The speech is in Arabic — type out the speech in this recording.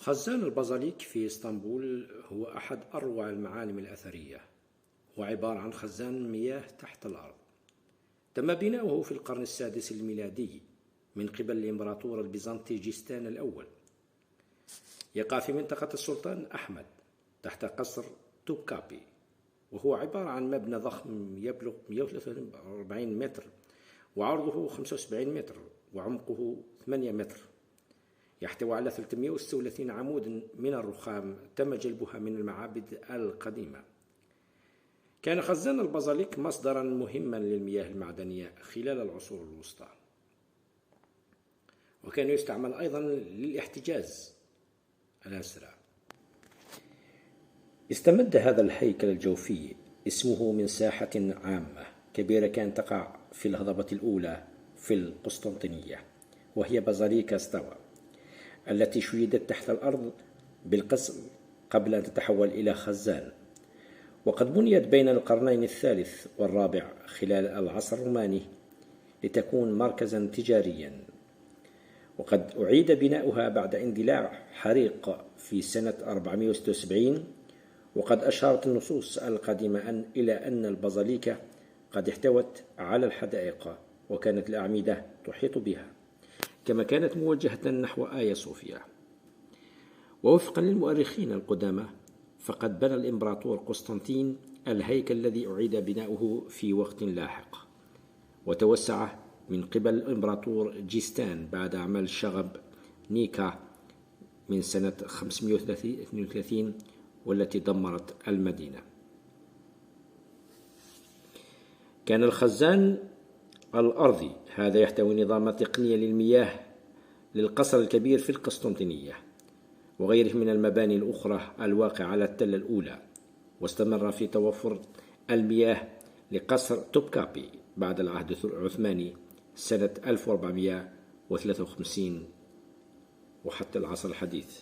خزان البازاليك في اسطنبول هو أحد أروع المعالم الأثرية. هو عبارة عن خزان مياه تحت الأرض. تم بناؤه في القرن السادس الميلادي من قبل الإمبراطور البيزنطي جيستان الأول. يقع في منطقة السلطان أحمد تحت قصر توبكابي، وهو عبارة عن مبنى ضخم يبلغ 143 متر وعرضه 75 متر وعمقه 8 متر. يحتوي على 336 عمود من الرخام تم جلبها من المعابد القديمة. كان خزان البازاليك مصدرا مهما للمياه المعدنية خلال العصور الوسطى، وكان يستعمل أيضا للاحتجاز الأسرع. استمد هذا الهيكل الجوفي اسمه من ساحة عامة كبيرة كانت تقع في الهضبة الأولى في القسطنطينية، وهي بازاليكا ستاوا، التي شيدت تحت الأرض بالقصر قبل أن تتحول إلى خزان. وقد بنيت بين القرنين الثالث والرابع خلال العصر الروماني لتكون مركزا تجاريا، وقد أعيد بناؤها بعد اندلاع حريق في سنة 476. وقد أشارت النصوص القديمة إلى أن البازاليكا قد احتوت على الحدائق، وكانت الأعمدة تحيط بها، كما كانت موجهة نحو آيا صوفيا. ووفقا للمؤرخين القدامى، فقد بنى الإمبراطور قسطنطين الهيكل الذي أعيد بناؤه في وقت لاحق، وتوسع من قبل الإمبراطور جيستان بعد أعمال شغب نيكا من سنة 532 والتي دمرت المدينة. كان الخزان الأرضي هذا يحتوي نظام تقنية للمياه للقصر الكبير في القسطنطينية وغيره من المباني الأخرى الواقعة على التلة الأولى، واستمر في توفر المياه لقصر توبكابي بعد العهد العثماني سنة 1453 وحتى العصر الحديث.